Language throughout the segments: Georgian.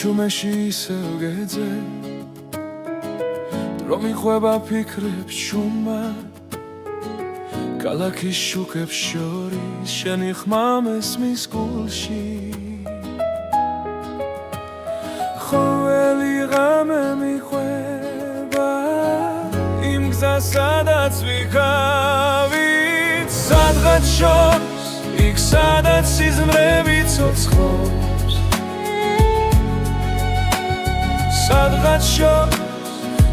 საჩუმეში ისევ გეძე რომ იყვება ფიქრებს ჩუმა ქალაქის შუქებს შორის შენი ხმა მესმის გულში ყოველი ღამე მიყვება იმ გზას სადაც ვიქავით სადღაც შორს იქ სადაც სიზმრები ცოცხლობს სადღაც შორს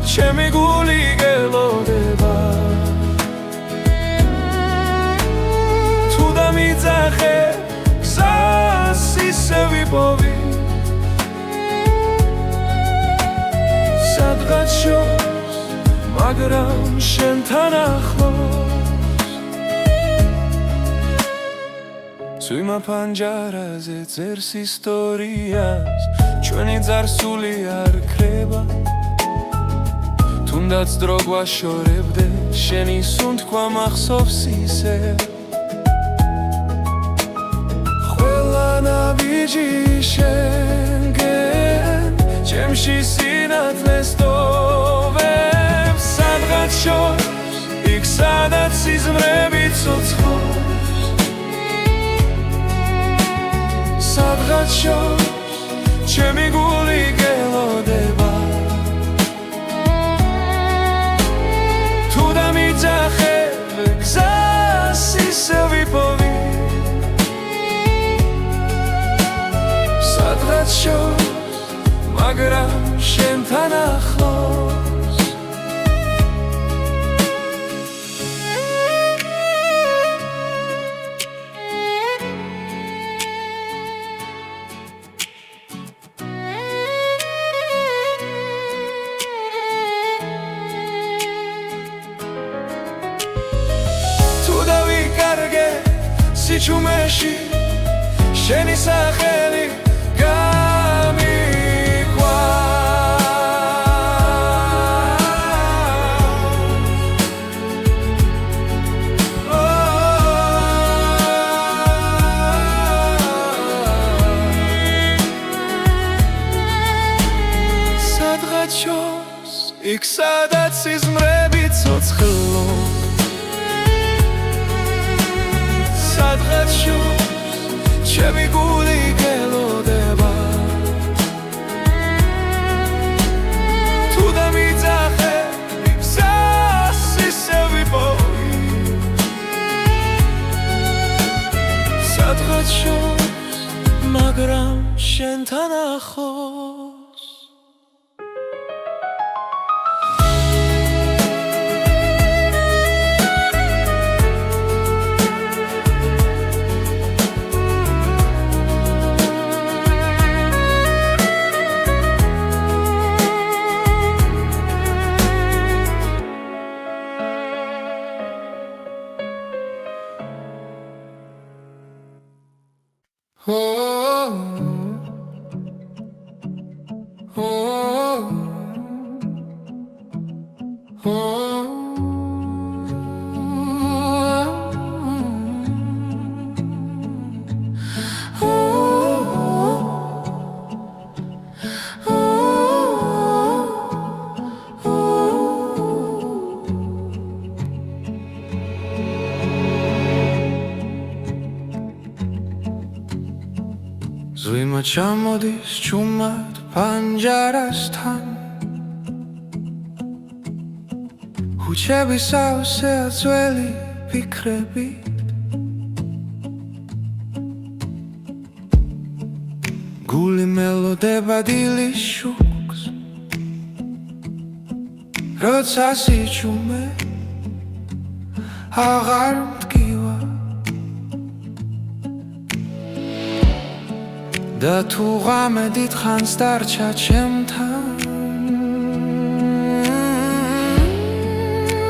ჩემი გული გელოდება თუ დამიძახე გზას ისე ვიპოვი სადღაც შორს მაგრამ შენთან ახლოს წვიმა ფანჯარაზე წერს ისტორიას ჩვენი ძარსული არ ქრება თუნდაც დრო გვაშორებდე შენი სუნთქვა მახსოვს ისე ყველა ნაბიჯი შენგენ ჩემში სინათლეს ტოვებს სადღაც შორს იქ სადაც სიზმრები ცოცხლობს სადღაც შორს ჩემი გული გელოდება თუ დამიძახე გზას ისე ვიპოვი სადღაც შორს მაგრამ შენთან ახლოს სიჩუმეში შენი სახელი გამიქვა სადღაც შორს იქ სადაც სიზმრები ცოცხლობს სადღაც შორს ჩემი გული გელოდება თუ დამიძახე გზას ისე ვიპოვი სადღაც შორს მაგრამ შენთან ახლოს ზვიმა ჩამოდის ჩუმად ფანჯარასთან ხუჩები სავსეა ძველი ფიქრებით გული მელოდება დილის შუქს როცა სიჩუმე აღარ მტკივა და თუ ღამე დიდხანს დარჩა ჩემთან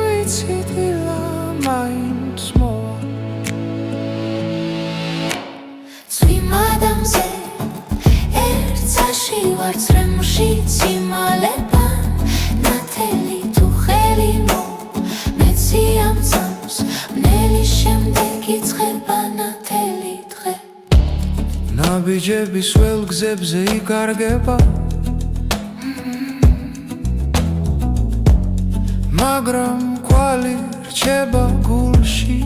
ვიცი დილა მაინც მოვა წვიმა დამზე ერთსაში ვარ წრემში ციმალებან ნათელი თუ ხელი მეცი ამ წამს მნელი შემდეგ იწყება ნათელი დღე ნაბიჯების ველგზებზე იკარგება მაგრამ კვალი რჩება გულში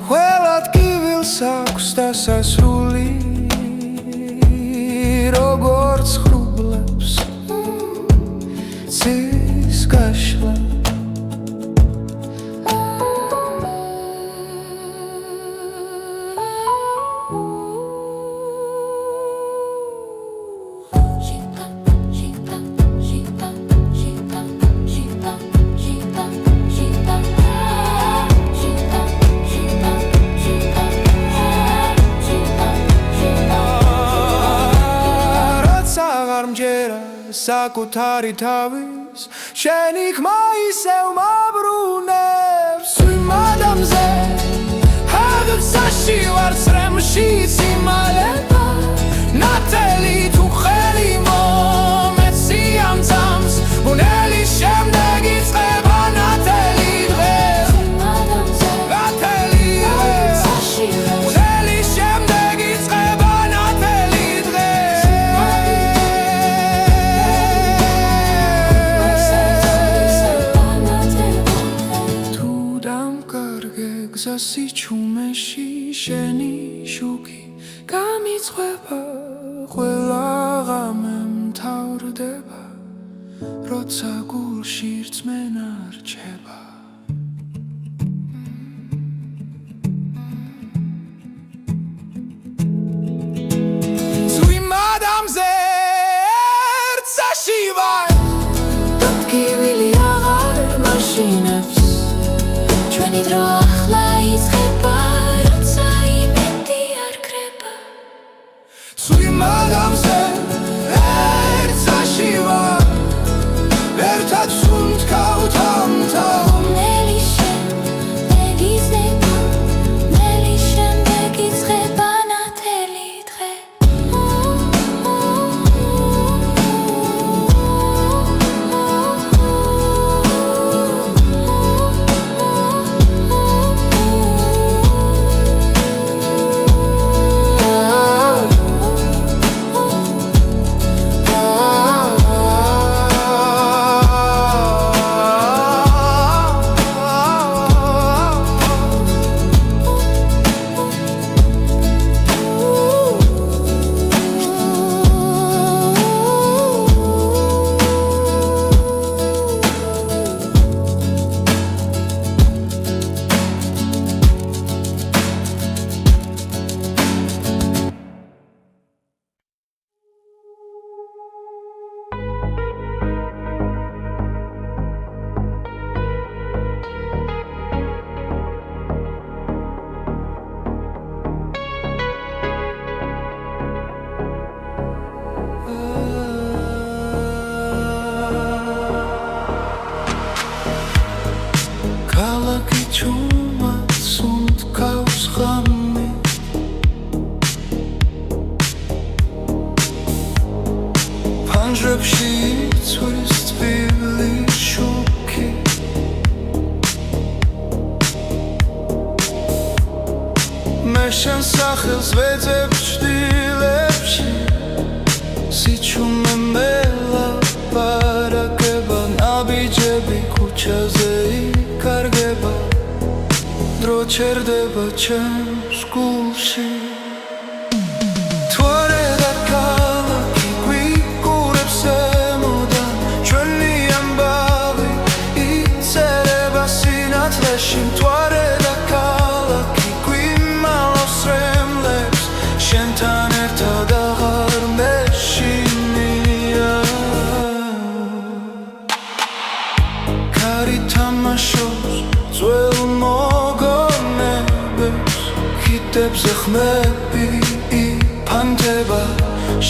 ყველა ტკივილს აქვს დასასრული როგორც ხრუბლებს ცის გაშლა საკუთარი თავის შენი ხმა ისევ მაბრუნებს ვიმ ადამიანზე ჰაგცაში ვარ წრემში სიმალება ნათელი თუ ხელი მომეცი ამ ძამს ბუნელი შემდეგ იწყება ნათელი დღე ვიმ ადამიანზე ნათელი ჰაგცაში ბუნელი შემდეგ იწყება ნათელი დღე გზასიჩუმეში შენი შუქი გამიწყვება ყველა ღამე მთავრდება როცა გულში რწმენა რჩება ზღვიმ ადამიანზე ერთსაში ვარ დატკივილი აღარ მაშინებს ჩვენი დრო ახლა იწყება როცა იმედი არ ქრება ზღვიმ ადამიანზე ერთსაში ვარ ერთად სუნთქავთ ამთავ ნელი შემდეგ იზრდება ნელი შემდეგ იწყება ნათელი დღე ფანჯრებში იცვის თბილი შუქი მე შენ სახელს ვეძებ ჭდილებში სიჩუმე მელაპარაკება ნაბიჯები ქუჩაზე იკარგება დრო ჩერდება ჩემს გულში მთვარე და ქალაქი გვიმალავს რემლებს შენთან ერთად აღარ მეშინია კარი თამაშობს ძველ მოგონებებს ხიდებზე ხმები იფანტება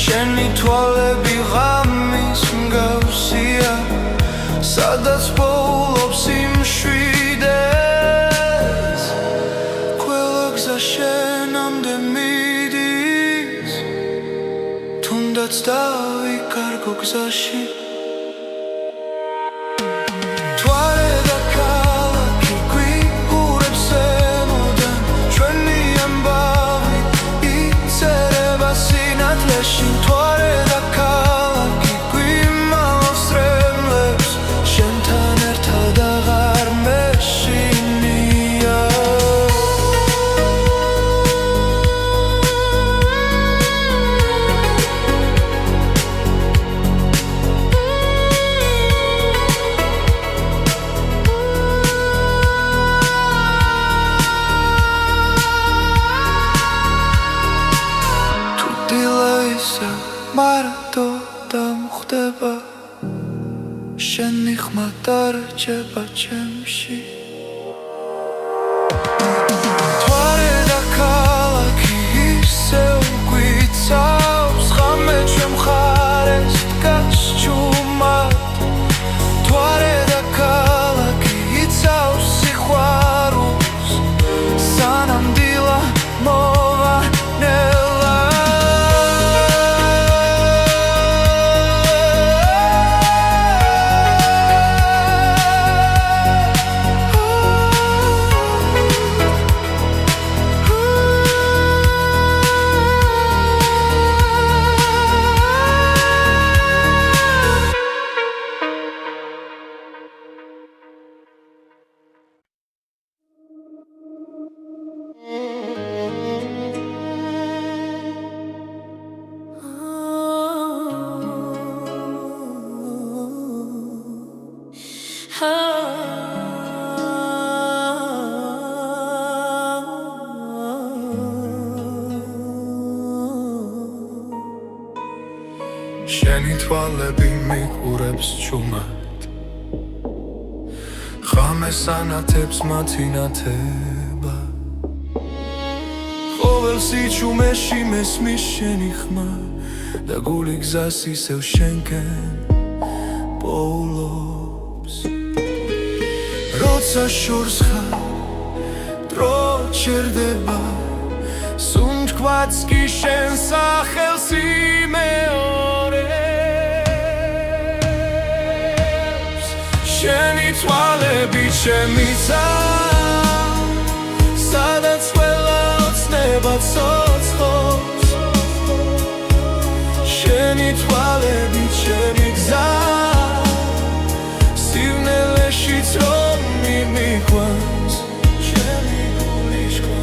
შენი თვალები ღამის მსგავსია სადაც პოულობს იმშვიდეს ყველა გზა შენამდე მიდის თუნდაც დავიკარგო გზაში მთვარე და ქალაქი გვიყურებს ემოდან ჩვენ მარტო დამხვდება შენი ხმა დარჩება ჩემში თვარე და ქალაქი ისევ გვიცავს ღამე ჩვენ მხარეს დგას ჭუმად თვარე და ქალაქი იცავს სიყვარულს სანამ დილა მოვანელა შენი თვალები მიყურებს ჭუმად ღამეს ანათებს მათი ნათება ყოველ სიჩუმეში მესმის შენი ხმა და გული გზას ისევ შენკენ პოულობს როცა შორს ხარ დრო ჩერდება სუნთქვაც კი შენ სახელს იმეორებს შენი თვალები ჩემიცა სადაც ყველა ოცნება ცოცხლობს შენი თვალები ჩემი გზა სივნელეშიც რომ მიმიყვანს ჩემი გული შქვა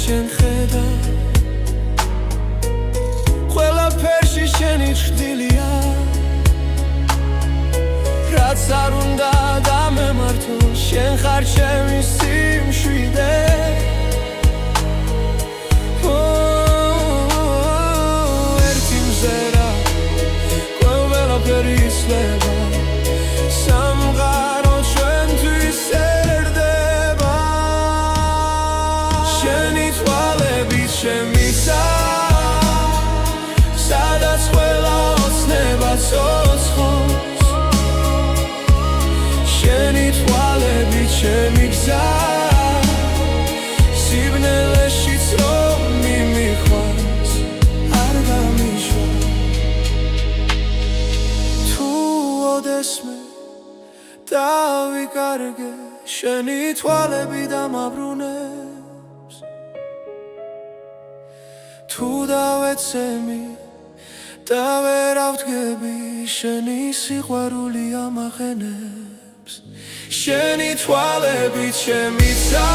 შენ ხედა ყველაფერში შენი ჭრილია რაც არ უნდა დამემართო შენ ხარ ჩემი სიმშვიდე ერთი მზერა ყველაფერი იცლება სამყარო ჩვენთვის ერდება შენი თვალები ჩემისა სადაც ყველა ოცნება ცოცხლობს შენი თვალები ჩემი გზა სივნელეშიც რომ მიმიყვანს არ გამიშვა თუ ოდესმე დავიკარგე შენი თვალები დამაბრუნებს თუ დავეცემი და ვერ ავდგები შენი სიყვარული ამახენებს შენი თვალები ჩემიცა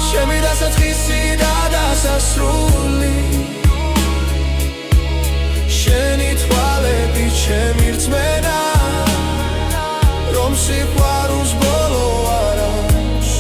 ჩემი დასაწყისი და დასასრული შენი თვალები ჩემი რწმენა რომ სიყვარულს ბოლო არ აქვს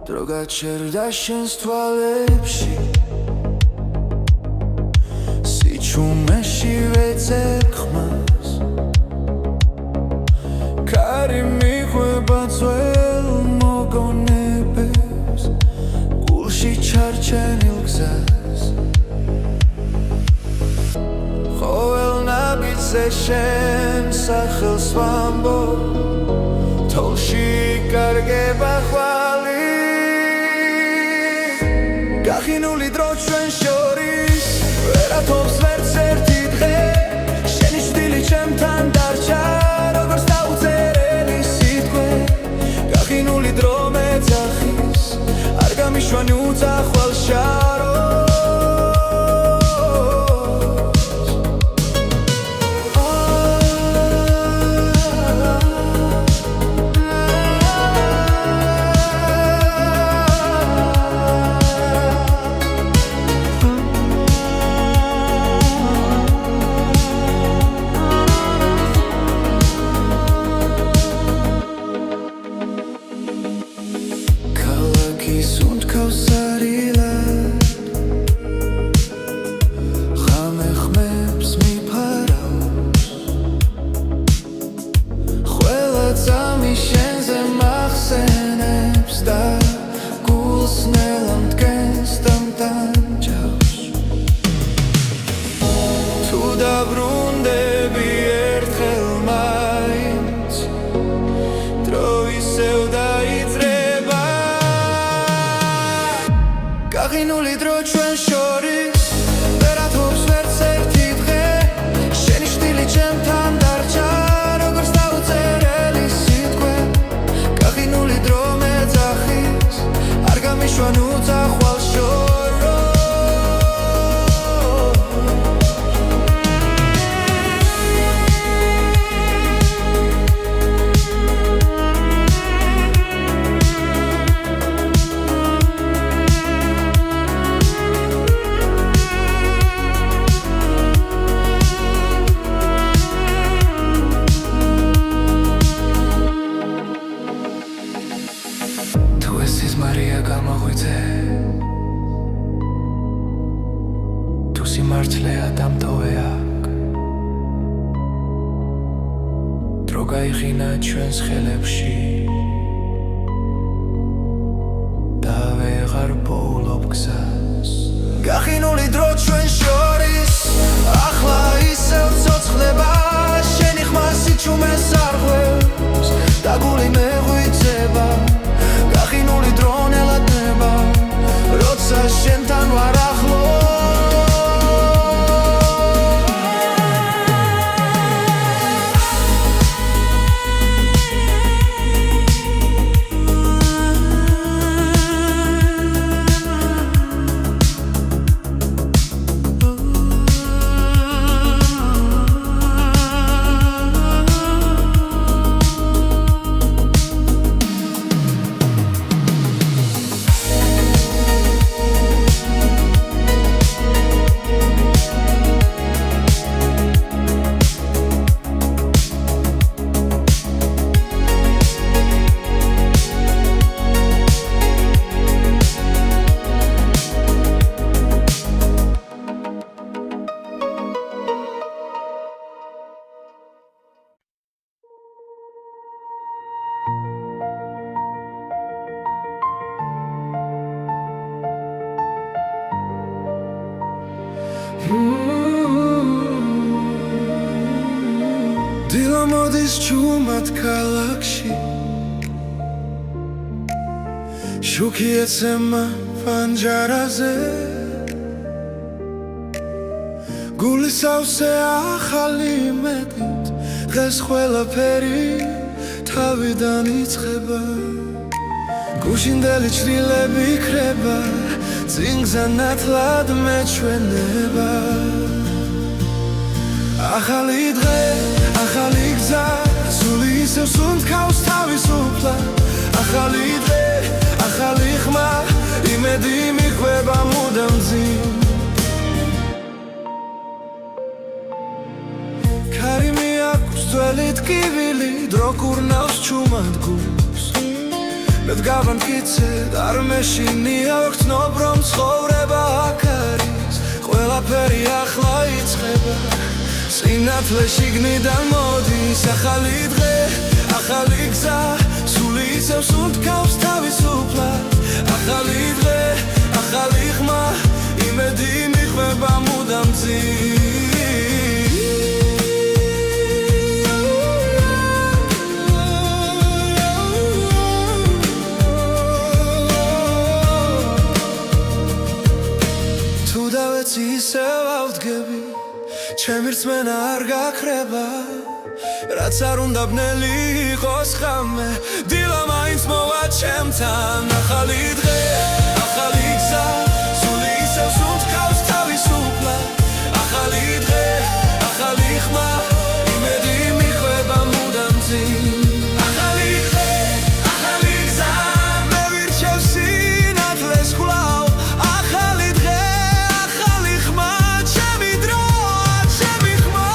Droga čerda šenstva lepší ჩუმეში ვეძებ ხმას კარი მიხვება ძველ მოგონებებს გულში ჩარჩენილ გზას ყოველ ნაბიჯზე შენ სახელს ვამბობ თოლში იკარგება ხვალი გახინული დრო ჩვენ შორის ვერათობს ვერც ერთი დღე შენი შვილი ჩემთან დარჩა როგორც დაუწერელი სიტყვე გახინული დრო მეძახის არ გამიშვანი უძახვალ შაროს გახინული დრო ჩვენ შორის ვერათობს ვერც ერთი დღე შენი შვილი ჩემთან დარჩა როგორც დაუწერელი სიტყვე გახინული დრო მეძახის არ გამიშვან უძახვალ შოროს მარია გამოღვიძე თუ სიმართლეა დამტოვე აქ დრო გაიხინა ჩვენს ხელებში და ვეღარ პოულობ გზას გახინული დრო ჩვენ შორის ახლა ისევ ცოცხლება შენი ხმა სიჩუმეს არ ღვევს და გული მეღვიძება გახინული დრო ნელადნება როცა შენთან ვარ ახლო დილა მოდის ჩუმად ქალაქში შუქი ეცემა პანჯარაზე გული სავსე ახალი მეტით დღეს ყველაფერი თავიდან იწყება გუშინდელი ჩრილები იქრება წინგზა ნათლად მეჩვენება ახალი დღე ახალი გზა სული ისევ სუნთქავს თავისუფლად ახალი დღე ახალი ხმა იმედი მიხვება მუდამ ძიმ კარი მიაქვს ძველი ტკივილი დრო კურნავს ჩუმად გულს მეც გავამტკიცე არ მეშინია ვახცნობ რომ ცხოვრება აქ არის ყველაფერი ახლა იწყება სინათლე შიგნიდან მოდის ახალი დღე ახალი გზა სული იცევს უთქავს თავისუფლად ახალი დღე ახალი ხმა იმედი მიყვება მუდამ თუ დავეცი ისევ ავდგები ჩემი რწმენა არ გაქრება რაც არ უნდა ბნელი იყოს ხამე დილა მაინც მოვა ჩემთან ახალი დღე ახალი გზა სული იცევს უთქავს თავისუფლად ახალი დღე ახალი ხმა იმედი მიყვება მუდამ ახალი დღე ახალი გზა მე ვირჩევ სინათლეს ხვლავ ახალი დღე ახალი ხმა ჩემი დრო ჩემი ხმა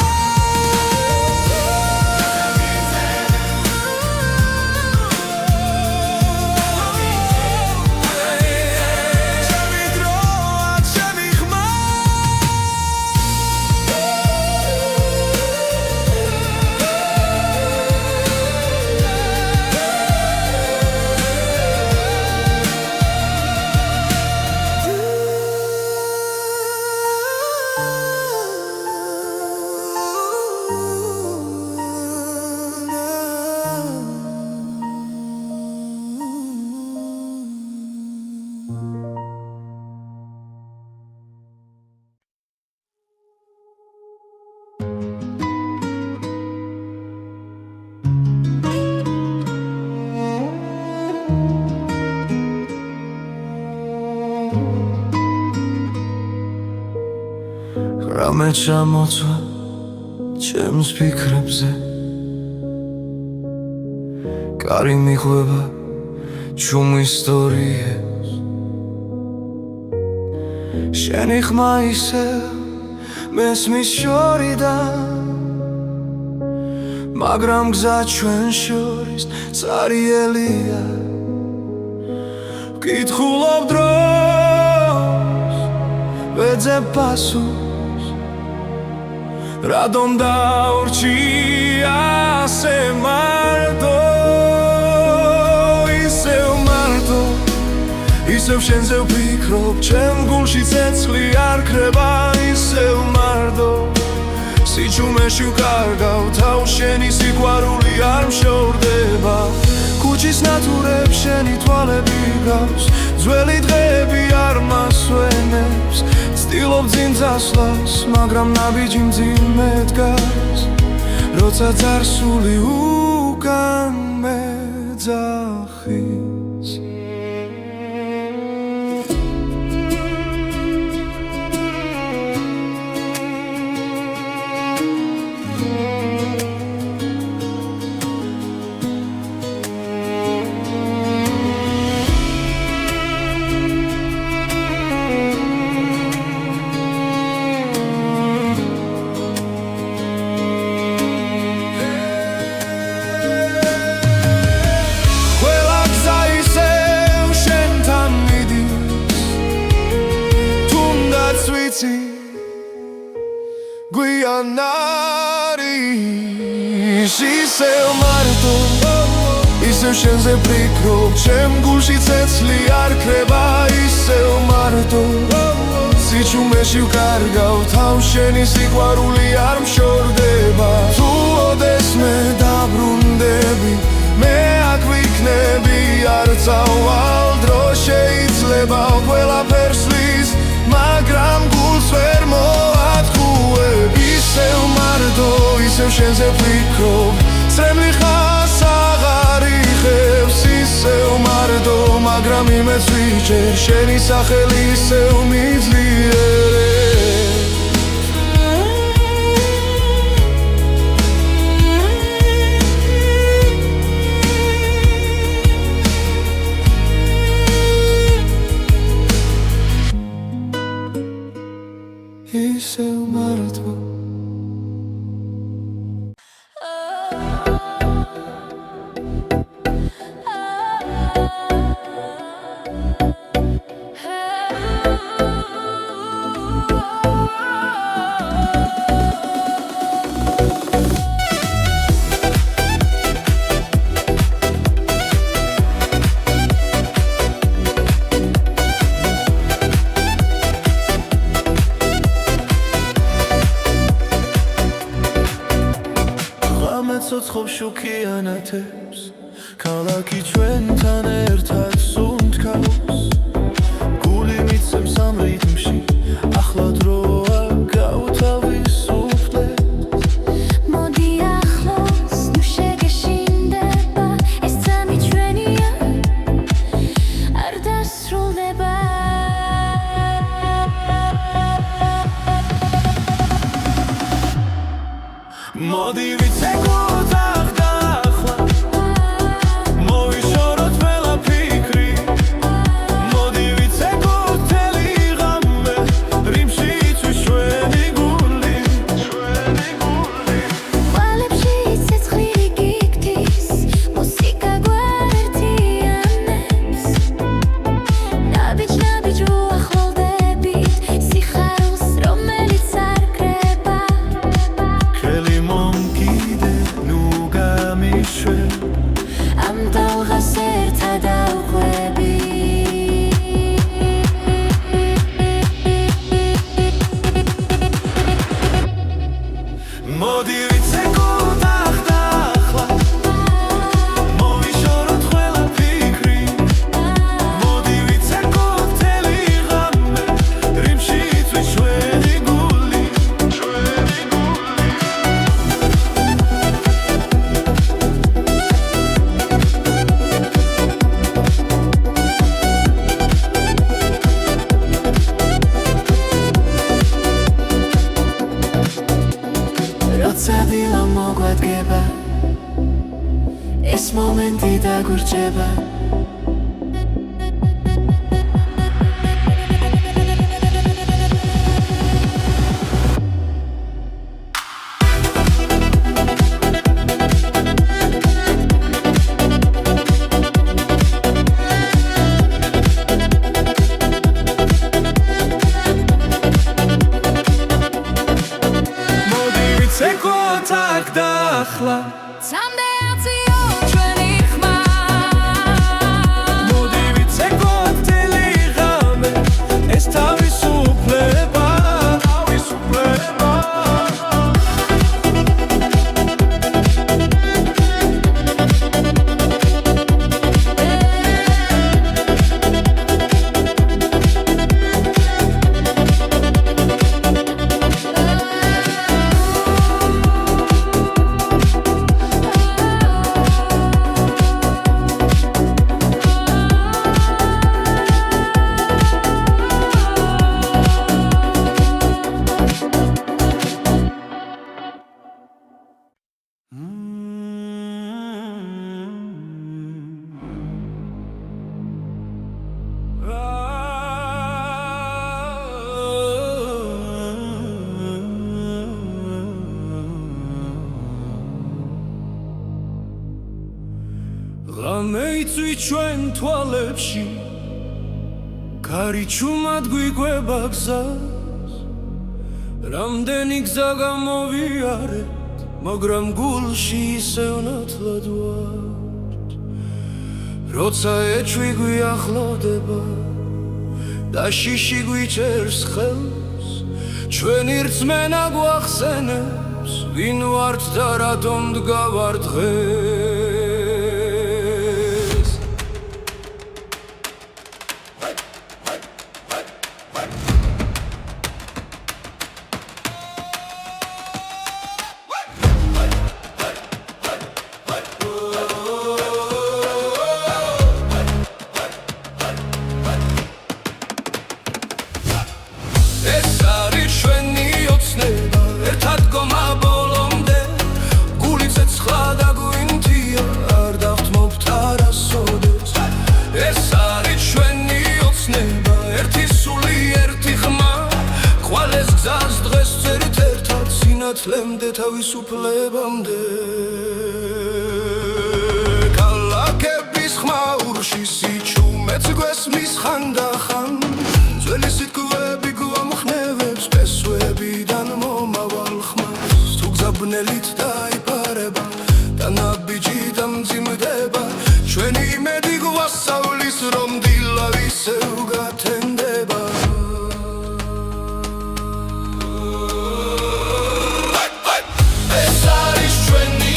ჩემი დრო ჩემი ხმა რამე ჩამოწვა ჩემს ფიქრებზე კარი მიხვება ჩუმ ისტორიებს შენი ხმა ისევ მესმის შორიდან მაგრამ გზა ჩვენ შორის წარიელია ვკითხულობ დროს ვეძებ პასუხს რადომ დაურჩი ასე მარტო ისევ შენზე ვფიქრობ ჩემ გულში ცეცხლი არ ქრება ისევ მარტო სიჩუმეში ვკარგავ თავს შენი სიყვარული არ მშორდება ქუჩის ნათურებს შენი თვალები გავს ძველი დღეები არ მასვენებს ცდილობ წინ წასვლას მაგრამ ნაბიჯი მძიმე დგას როცა წარსული უკან მეძახის გვიან არის ისევ მარტო ისევ შენზე ვფიქრობ ჩემ გულში ცეცხლი არ ქრება ისევ მარტო სიჩუმეში ვკარგავ თავს შენი სიყვარული არ მშორდება თუ ოდეს მე დაბრუნდები მე აქ ვიქნები არ წავალ დრო შეიძლება ყველაფერს ვის მაგრამ გულს ვერ მოათქუებ ისევ მარტო ისევ შენზე ვფიქრობ წრემლი ხას აღარ იღებს ისევ მარტო მაგრამ იმეც ვიჭერ შენი სახელი ისევ მიძლიერებს ისევ მარტო შუქიანათებს ქალაქი ჩვენთან ერთად სუნთქავს გული მიცემს ამ რიტმში ახლა დროა გავთავისუფლდეთ მოდი ახლოს ნუ შეგეშინდება ეს წამი ჩვენია არ დასრულდება მოდი ვიცეკოთ ახლა მოვიშოროთ ყველაფიქრი მოდი ვიცეკოთ მთელი ღამე რიმში იცვის ჩვენი გული ყვალებში ცეცხლი გიგდის მუსიკა გვაერთიანებს ნაბიჯ უახლოვდებით სიხარულს რომელიც არ კრება ხელი მომკიდე ნუ გამიშვე ამ დალღას ერთად ავყვები მოდი ვიცეკოთ ახლა მოვიშოროთ ყველაფიქრი მოდი ვიცეკოთ მთელი ღამე რიმში იცვის ჩვენი გული როცა დილა მოგვადგება ეს მომენტი დაგვრჩება მოდი ვიცეკოთ აქ და ახლა სამდეაციო ჩვენი ხმა მოდი ვიცეკოთ მთელი ღამე ეს თავისუფლება ღამე იცვი ჩვენ თვალებში კარი ჩუმად გვიგვება გზას რამდენი გზა გამოვიარეთ მაგრამ გულში ისევ ნათლად ვართ როცა ეჭვი გვიახლოვდება და შიში გვიჭერს ხელს ჩვენი რწმენა გვახსენებს ვინ ვართ და რატომ დგავარ დღეს ეს არის ჩვენი ოცნება ერთად გომა ბოლომდე გული ცეცხლა და გვინთია არ დავთმობთ არასოდეს ეს არის ჩვენი ოცნება ერთი სული ერთი ხმა ხვალეს გზას დღეს წერთ ერთად სინათლემდე თავისუფლებამდე ქალაქების ხმაურში სიჩუმეც გვესმის ხანდახან ძველი სიტყვები გვამხნევებს ფესვებიდან მომავალ ხმას თუ გზაბნელით დაიპარება და ნაბიჯი დამძიმდება ჩვენი იმედი გვასწავლის რომ დილა ისევ გათენდება ეს არის ჩვენი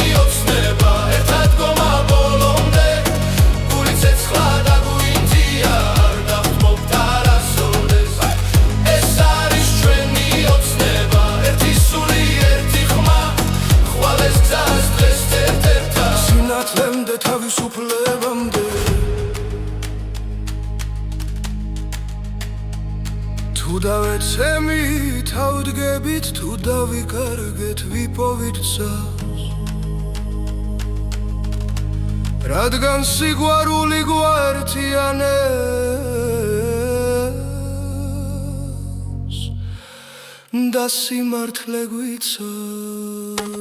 დავეცემით, ავდგებით, თუ დავიკარგეთ, ვიპოვით ძას. რადგან სიყვარული გვაერთიანებს და სიმართლე გვიცავს.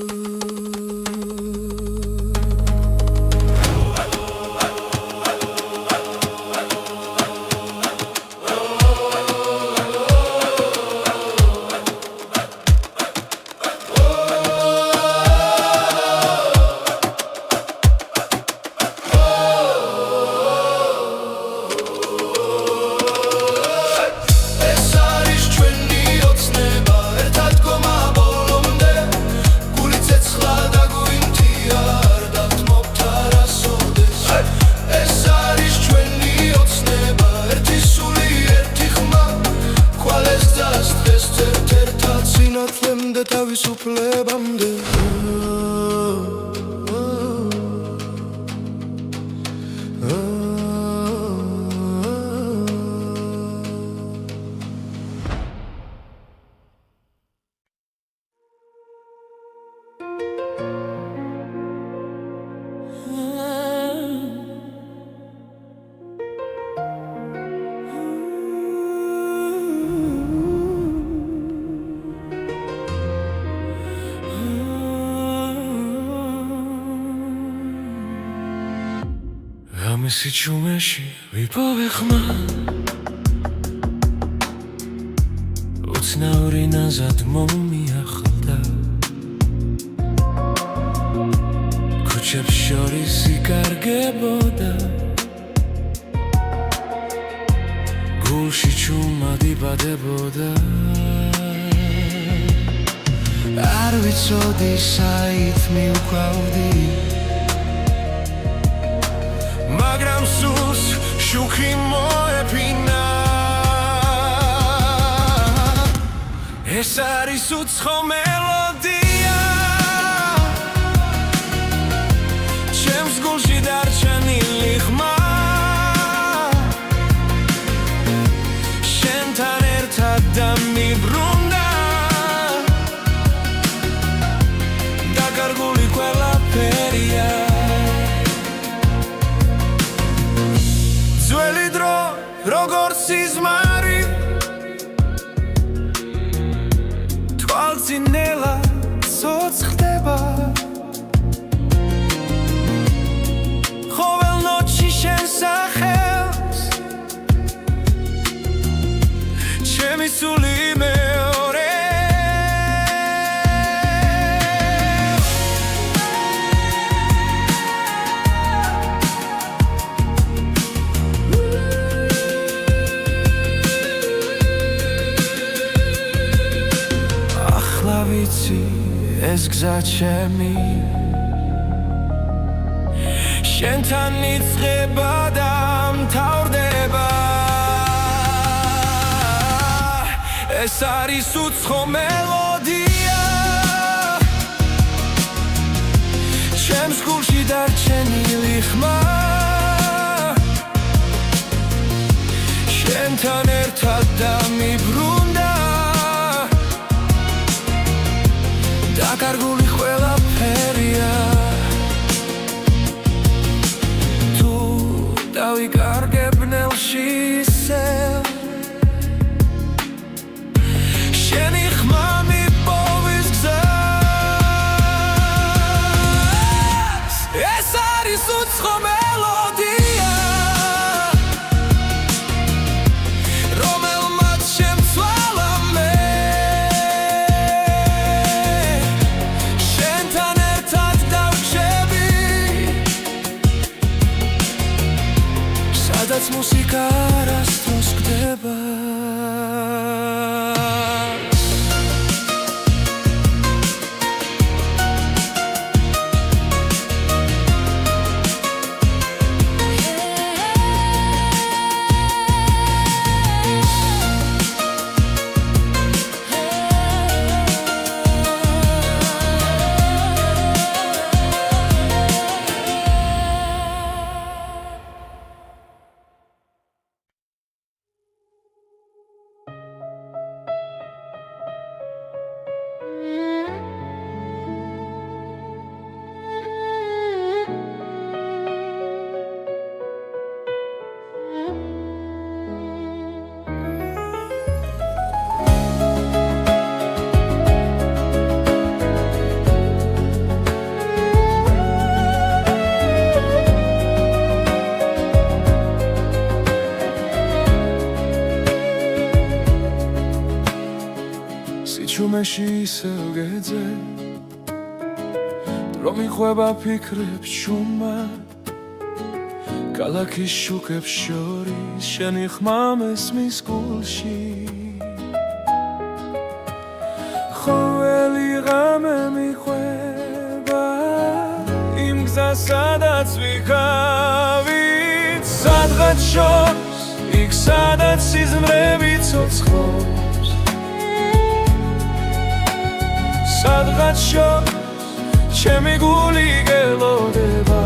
თავისუფლებამდე ამისი ჩუმეში ვიპოვე ხმა უცნაური ნაზად მომიახლდა ქუჩებს შორის იკარგებოდა გულში ჩუმად იბადებოდა არ ვიცოდი საით მივკვავდი მაგრამ სულს შუქი მოეფინა ეს არის უცხო მელოდია ჩემს გულში დარჩენილი ხმა შენთან ერთად დამიბრუნდა დაკარგული ყველაფერია ძველი დრო როგორც სიზმარი თვალწინელა ცოცხლდება ყოველ ნოჩი შენ სახელს ჩემი სული მეორე ვიცი ეს გზა ჩემი შენთან იწყება და მთავრდება ეს არის უცხო მელოდია ჩემს გულში დარჩენილი ხმა შენთან ერთად დამიბრუნდა დაკარგული ყველაფერია თუ დავიკარგებ ნელში ისევ შენი ხმა მიპოვის გზას ეს არის უცხო მელოდია სადაც მუსიკა არასდროს გდება სიჩუმეში ისევ გეძე რომ იყვება ფიქრებს ჩუმა ქალაქის შუქებს შორის შენი ხმა მესმის გულში ყოველი ღამე მიყვება იმ გზას სადაც ვიქავით სადღაც შორს იქ სადაც სიზმრები ცოცხლობს სადღაც შორს ჩემი გული გელოდება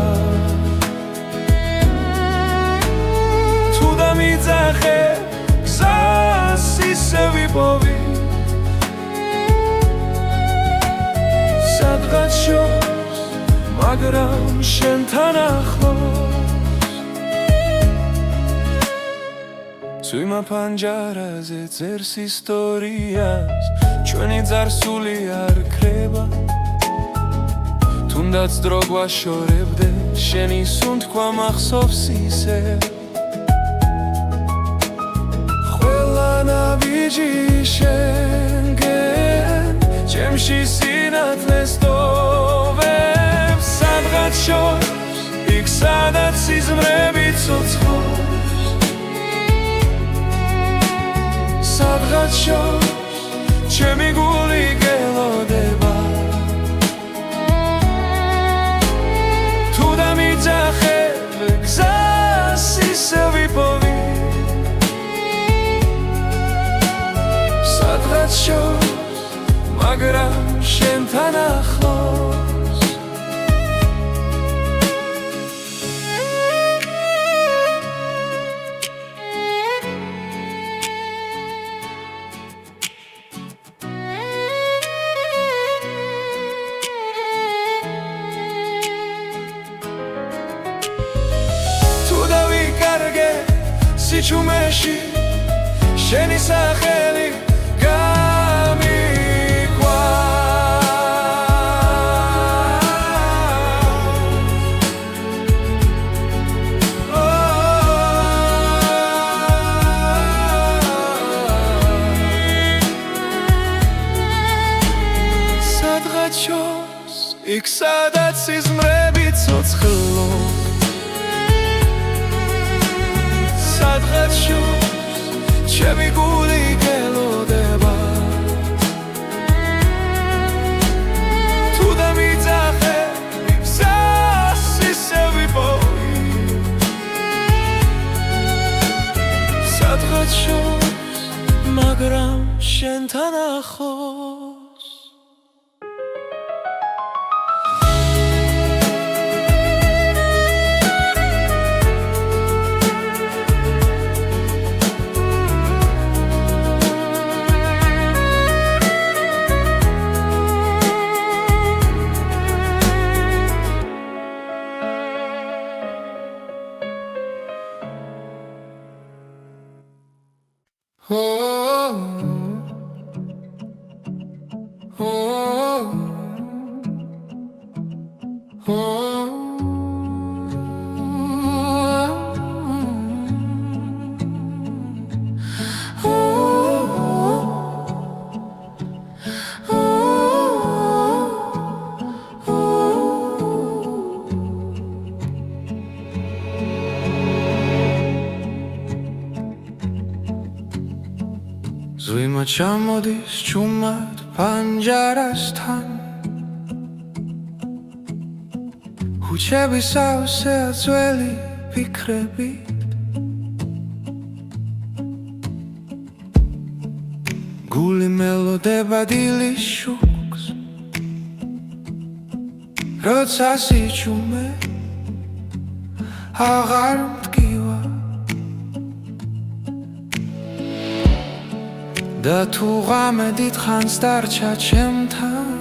თუ დამიძახე გზას ისე ვიპოვი სადღაც შორს მაგრამ შენთან ახლოს ზույმა პანჯარაზე წერს ისტორიას ჩვენი ძარსული არ ქრება თუნდაც დრო გვაშორებდე შენი სუნთქვა მახსოვს ისე ყველა ნაბიჯი შენგენ ჩემში სინათლეს ტოვებს სადღაც შორს იქ სადაც სიზმრები ცოცხლობს სადღაც შორს ჩემი გული გელოდება თუ დამიძახე გზას ისე ვიპოვი სადღაც შორს მაგრამ შენთან ახლოს სიჩუმეში შენი სახელი გამიქვა სადღაც შორს იქ სადაც სიზმრები ცოცხლობს სადღაც შორს ჩემი გული გელოდება თუ დამიძახე გზას ისე ვიპოვი სადღაც შორს მაგრამ შენთან ახლოს ზույმა ჩამოდის ჩუმად პანჯარასთან უჩების ავსეა ძველი ფიქრებით გული მელოდება დილის შუქს როცა სიჩუმე აღარ მტკივა და თუ ღამე დიდხანს დარჩა ჩემთან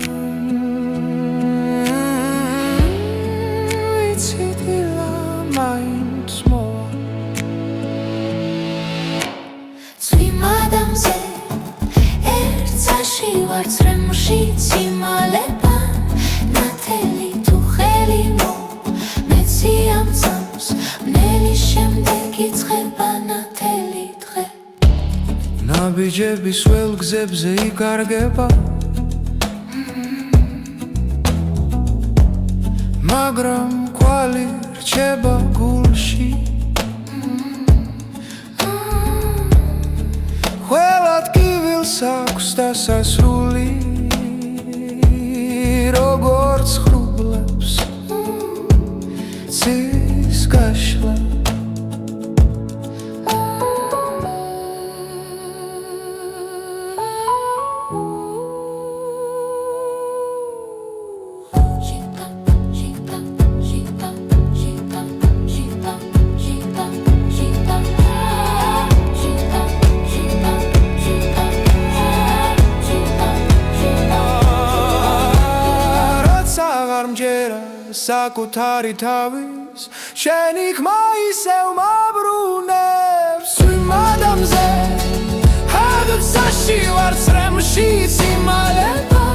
ვიცი დილა მაინც მოვა ზույმა დამზე ერთსაში ვარ წრემში ციმალება ნათელი თუ ხელი მეცი ამ წამს მნელი შემდეგ იწყება ნათელი დღე ნაბიჯების ველგზებზე იკარგება მაგრამ კვალი რჩება გულში ყველა ტკივილს აქვს დასასრული როგორც ხრუბლებს ცის გაშლა საკუთარი თავის შენი ხმა ისევ მაბრუნებს იმ ადამიანზე ჰადուցაში ვარ წრემში სიმალება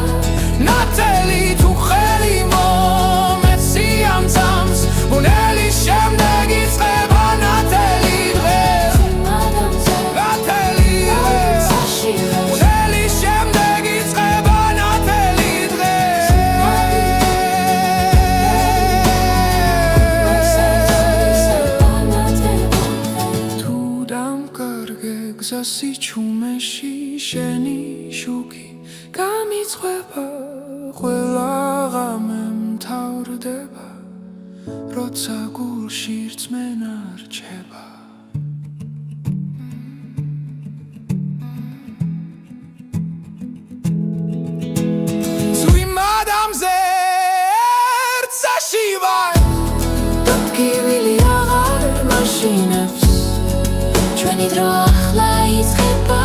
ნათელი თუ ხელი მომეცი ამ ძამს ბუნელი შემდეგ იწყება ნათელი დღე ნათელი ბუნელი შემდეგ იწყება ნათელი დღე გზასი ჩუმეში შენი შუქი გამიწყება ყველა ღამე მთავრდება როცა გულში რწმენა რჩება ზღვიმ ადამიანზე ერთსაში ვარ დატკივილი აღარ მაშინებს ჩვენი დრო ახლა იწყება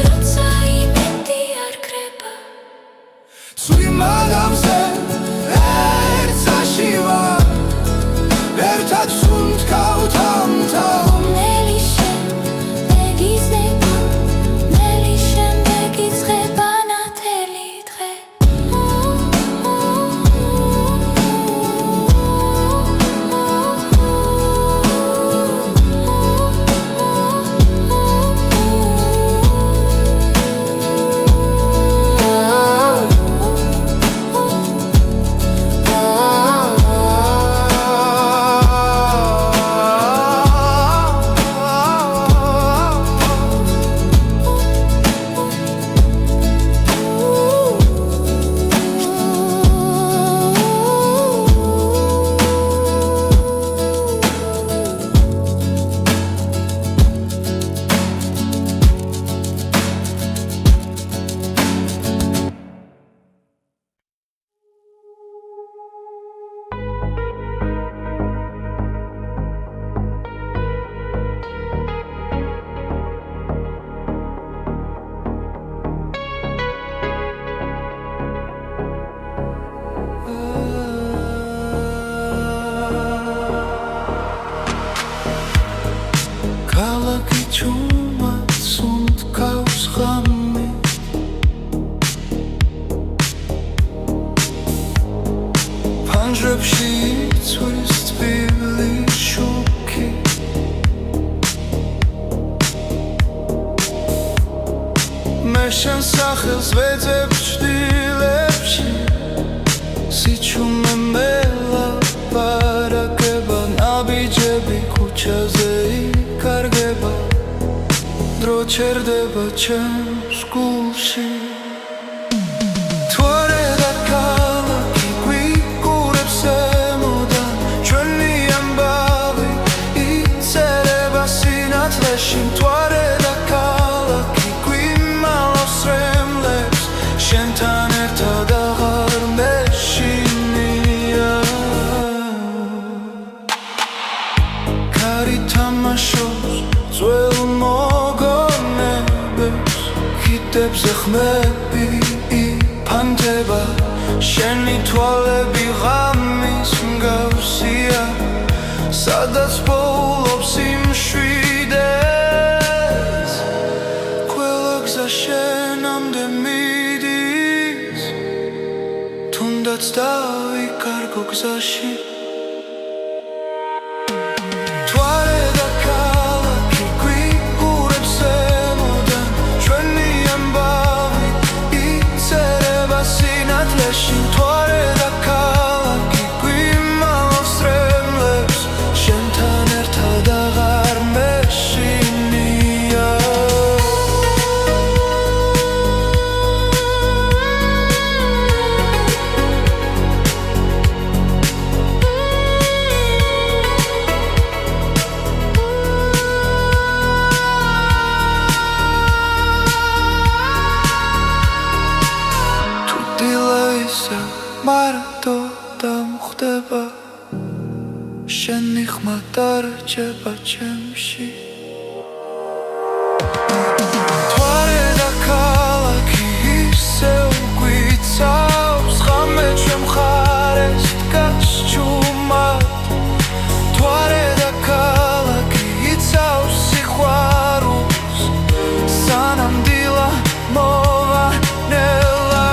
როცა იმედი არ კრება ზღვიმ ადამიანზე ერთსაში ვარ ერთად სუნთქავთ ამ თავს ნელი შემდეგ იწყება ნელი შემდეგ იწყება ნათელი დღე ფანჯრებში იცვის თბილი შუქი მე შენ სახელს ვეძებ ჩრდილებში სიჩუმე მელაპარაკება ნაბიჯები ქუჩაზე იკარგება დრო ჩერდება ჩემს გულში ზეხმები იფანტება შენი თვალები ღამის მსგავსია სადაც პოულობს იმშვიდეს ყველა გზა შენამდე მიდის თუნდაც დავიკარგო გზაში შენ თვარე და ქალაქი გვიმ რჩება ჩემში თვარე და ქალაქი ისევ გვიცავს ღამე ჩვენ მხარეს დგას ჩუმად თვარე და ქალაქი იცავს სიყვარულს სანამ დილა მოვანელა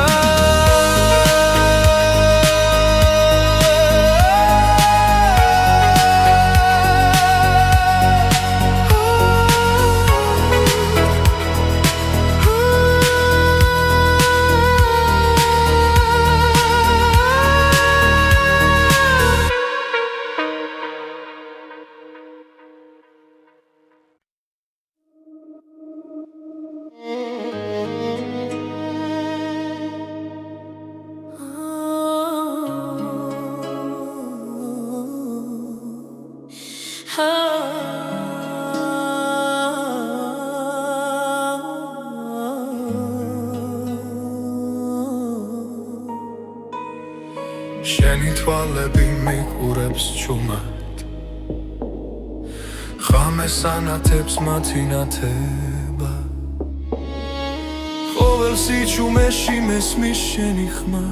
შენი თვალები მიყურებს ჩუმად ღამეს ანათებს მათი ნათება ყოველ სიჩუმეში მესმის შენი ხმა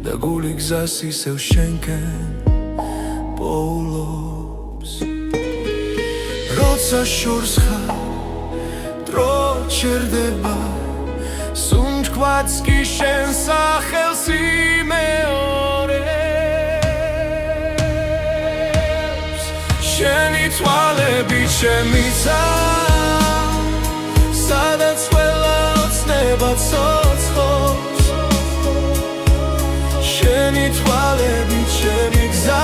და გული გზას ისევ შენკენ პოულობს როცა შორს ხარ დრო ჩერდება სუნთქვაც კი შენ სახელს იმეორებს შენი თვალები ჩემი ცა სადაც ყველა ოცნება ცოცხლობს შენი თვალები ჩემი გზა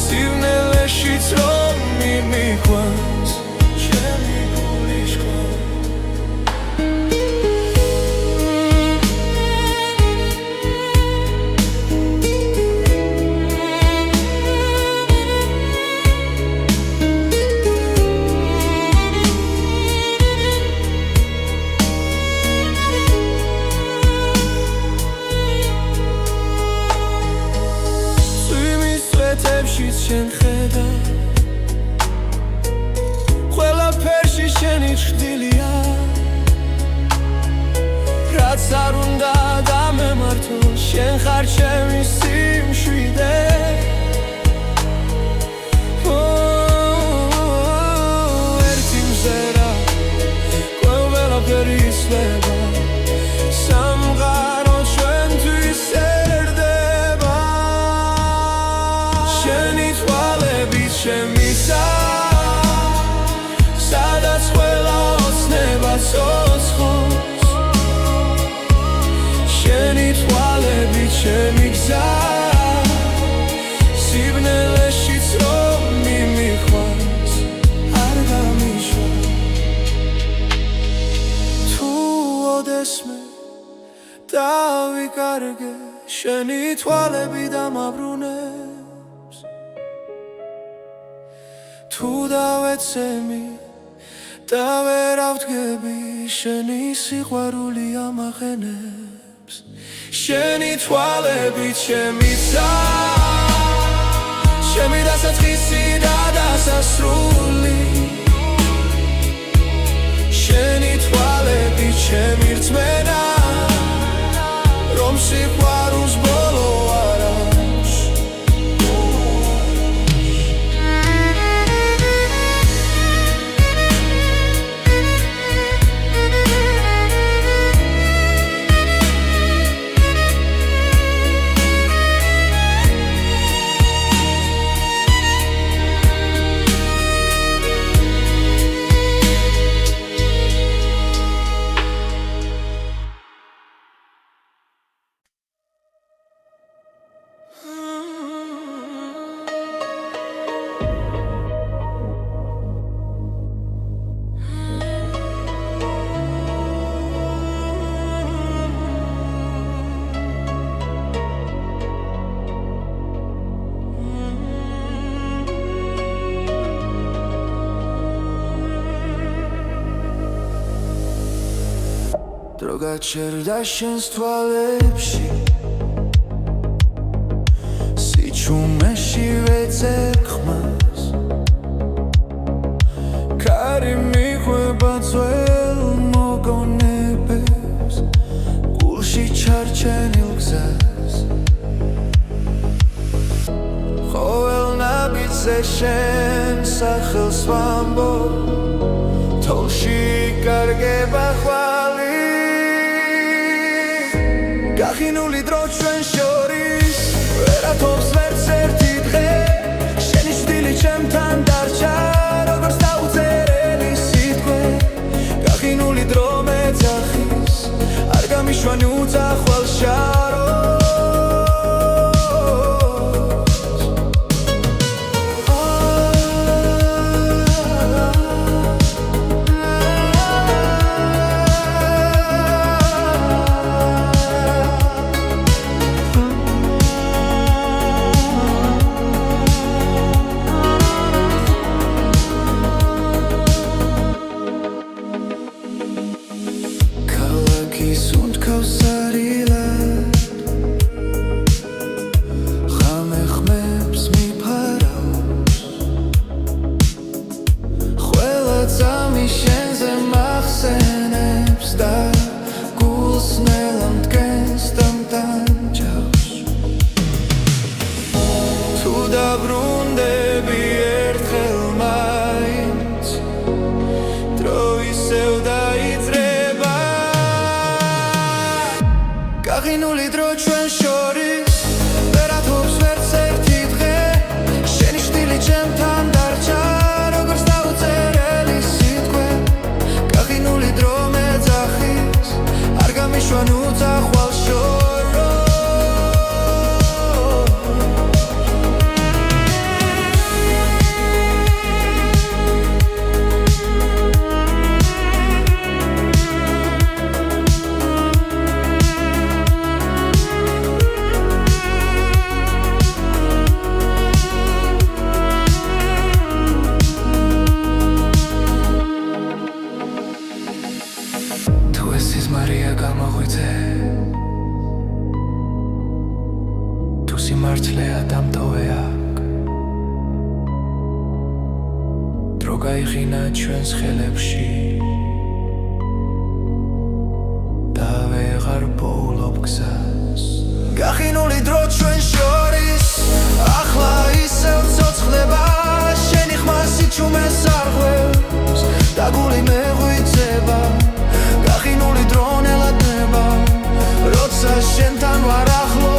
სივნელეშიც რომ მიმიყვანს ჩემი გული შქვა შენ ხედა ყველაფერში შენი ჭრილია რაც არ უნდა გამემართო შენ ხარ ჩემი სიმშვიდე ერთი მზერა ყველაფერი იცვლება სამყარო ჩვენთვის ერდება შენი შემისა სადაც ყველა ოცნება ცოცხლობს შენი თვალები ჩემი გზა სივნელეშიც რომ მიმიყვანს არ გამიშვა თუ ოდესმე დავიკარგე შენი თვალები დამაბრუნებს თუ დავეცემი და ვერ ავდგები შენი სიყვარული ამახენებს შენი თვალები ჩემი ცა ჩემი დასაწყისი და დასასრული შენი თვალები ჩემი რწმენა რომ სიყვარულს ბოლო არ აქვს დრო გაჩერდა შენს თვალებში სიჩუმეში ვეძებ ხმას ზე შენ სახელს ვამბობ თოლში კარგება ხვალი გახინული დრო ჩვენ შორის ვერათობს ვერც ერთი დღე შენი შვილი ჩემთან დარჩა როგორც დაუწერელი სიტყვე გახინული დრო მეძახის არ გამიშვანი უძახვალ შაროს გახინული დრო ჩვენ შორის ვერათობს ვერც ერთი დღე შენი შვილი ჩემთან დარჩა როგორც დაუწერელი სიტყვე გახინული დრო მეძახის არ გამიშვან უძახვალ შოროს მარია გამოღვიძე თუ სიმართლეა დამტოვე აქ დრო გაიხინა ჩვენს ხელებში და ვეღარ პოულობ გზას გახინული დრო ჩვენ შორის ახლა ისევ ცოცხლება შენი ხმა სიჩუმეს არ ღვევს და გული მეღვიძება გახინული დრო ნელადნება როცა შენთან ვარ ახლო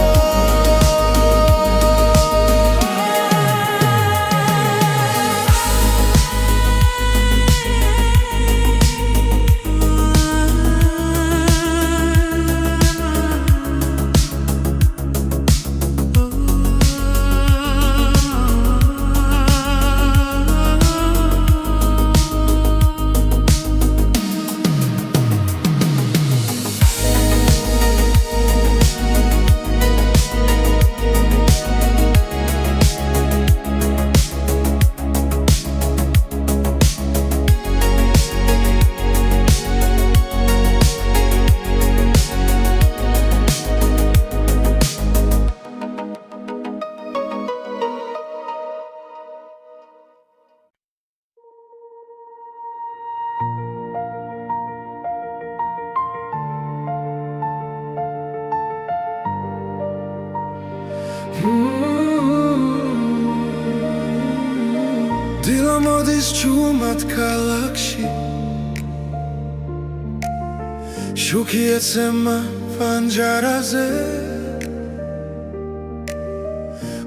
დილა მოდის ჩუმად ქალაქში შუქი ეცემა პანჯარაზე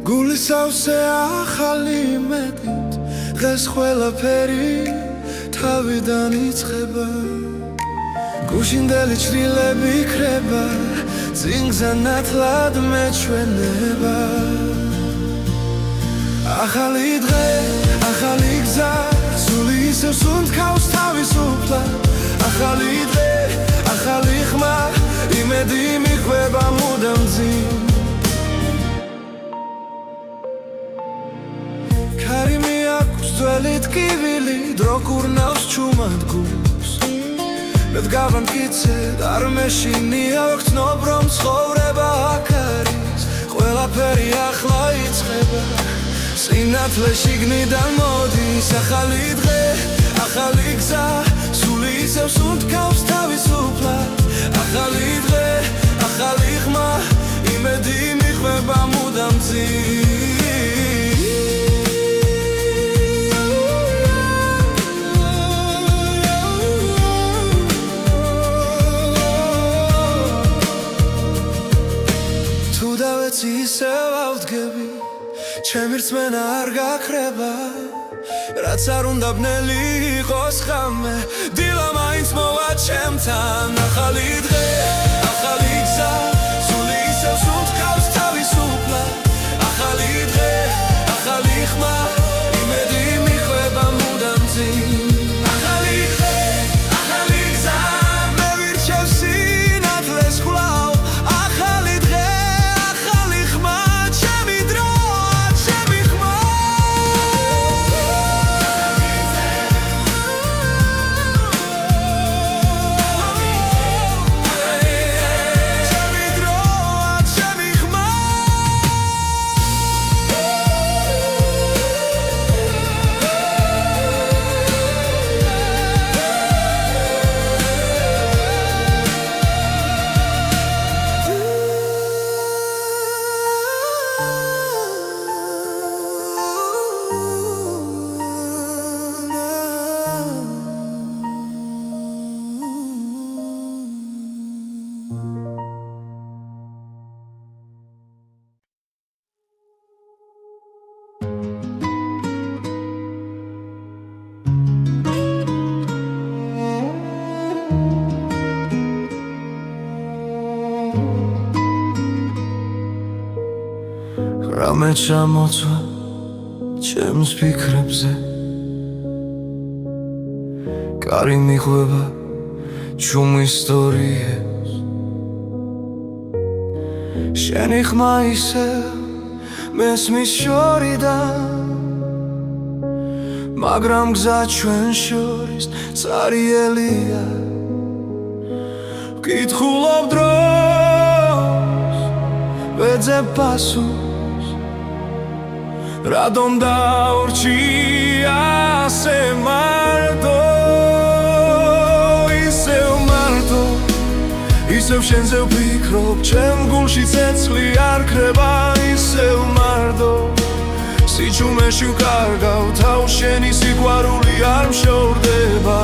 გულის ავსე ახალი მეტით დღეს ყველაფერი თავიდან იწყება გუშინდელი ჩრილები იქრება წინგზე ნათლად მეჩვენება ახალი დღე ახალი გზა სული ისევ სუნთქავს თავისუფლად ახალი დღე ახალი ხმა იმედი მიხვება მუდამ ძიმ ქარი მიაქვს ძველი ტკივილი დრო კურნავს ჩუმად გულს მე დგავანტკიცედ არ მეშინია ვექცნობ რომ ცხოვრება აქ არის ყველაფერი ახლა იწყება სინათლე შიგნიდან მოდის ახალი დღე ახალი გზა სული ისევ სუნთქავს თავისუფლად ახალი დღე ახალი ხმა იმედი მიხვება მუდამ ძიმ ვირცმენა არ გაქრება რაც არ უნდა ბნელი იყოს ხამე დილა მაინც მოვა ჩემთან ახალი დღე ახალი გზა სული ისევ სუნთქავს თავისუფლად ახალი დღე ახალი ხმა იმედი მიხვება მუდამ წინ ახალი დღე ახალი გზა მე ვირჩევ სინათლეს ხვლავ ახალი დღე ახალი ხმა ჩემი დროა ჩემი ხმა ჩემი დროა ჩემი ხმა რამე ჩამოწვა ჩემს ფიქრებზე კარი მიღვება ჩუმ ისტორიებს შენი ხმა ისევ მესმის შორიდან მაგრამ გზა ჩვენ შორის წარიელია ვკითხულობ დროს ვეძებ პასუხს რადომ დავრჩი ასე მარტო ისევ შენზე ვფიქრობ ჩემ გულში ცეცხლი არ ქრება ისევ მარტო სიჩუმეში ვკარგავ თავს შენი სიყვარული არ მშორდება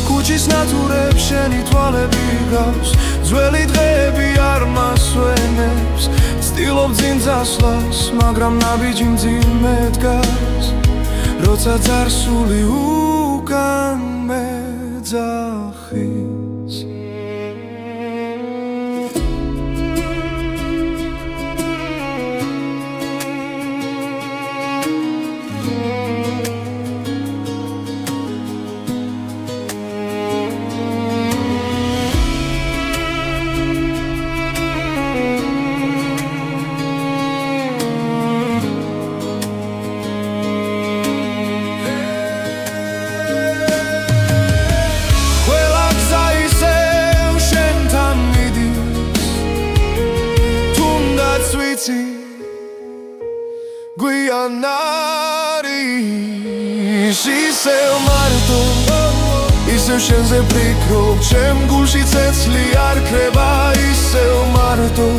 ქუჩის ნათურებს შენი თვალები გავს ძველი დღეები არ მასვენებს ვცდილობ წინ წასვლას მაგრამ ნაბიჯი მძიმე დგას როცა წარსული უკან მეძახის გვიან არის ისევ მარტო ისევ შენზე ვფიქრობ ჩემ გულში ცეცხლი არ ქრება ისევ მარტო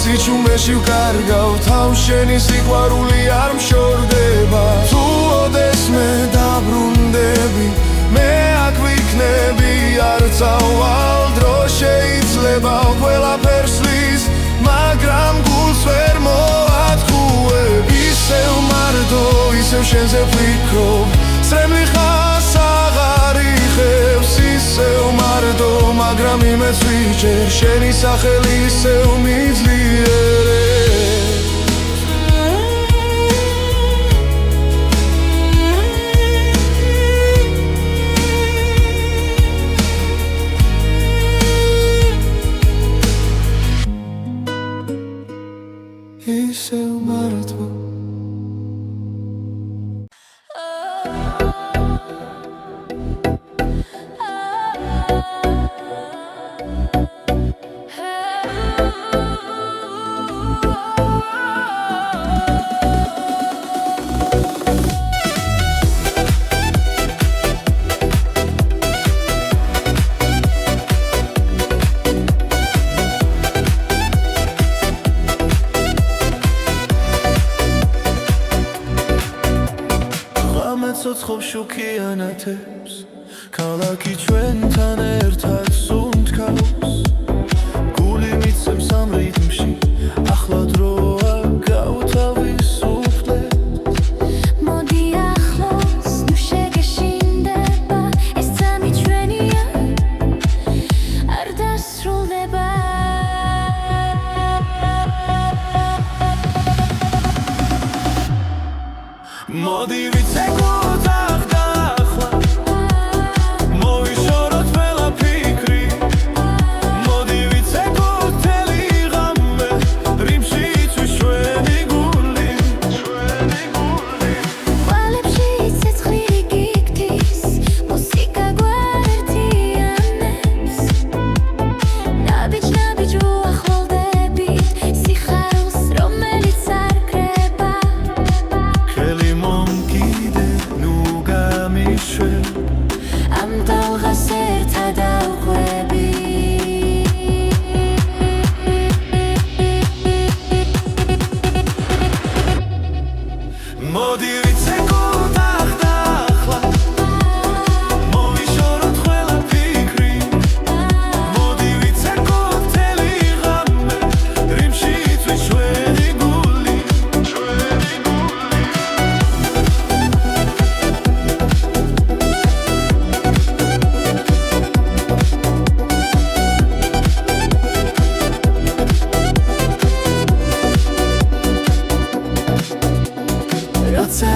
სიჩუმეში ვკარგავ თავს შენი სიყვარული არ მშორდება თუ ოდესმე დაბრუნდები მე აქ ვიქნები არ წავალ დრო შეიძლება ყველაფერს ვის მაგრამ გულს ვერ მოათხოვებ ისევ მარტო ისევ შენზე ვფიქრობ წრემლი ხას აღარ იხევს ისევ მარტო მაგრამ იმეც ვიჭერ შენი სახელი ისევ მიძლიერებს ისევ მარტო ცოცხობ შუქიანათებს ქალაქი ჩვენთან ერთად სუნთქავს გული მიცემს ამ რიტმში ახლა დროა გავთავისუფლდე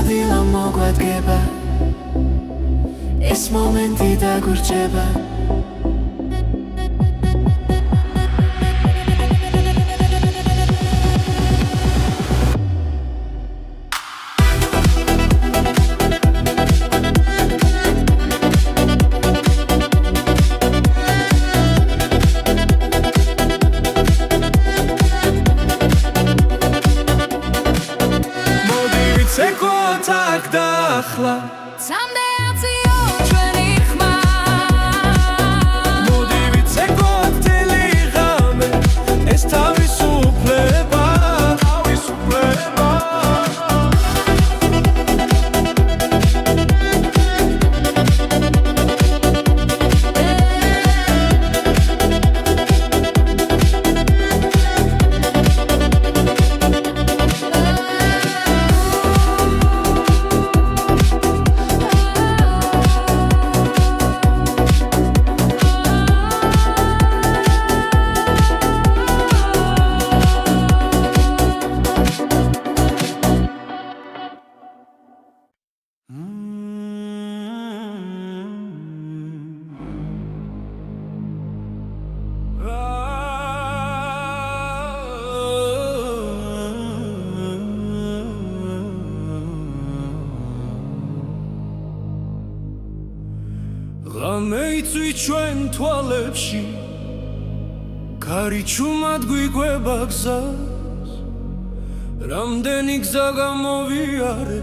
დილა მოგვადგება ეს მომენტი დაგვრჩება так дахლა სამდეაციო ჩვენი ხმა მოდი ვიცეკო თელი ღამე ეს თავისუფლება ღამეიცვი ჩვენ თვალებში კარი ჩუმად გვიგვება გზას რამდენი გზა გამოვიარე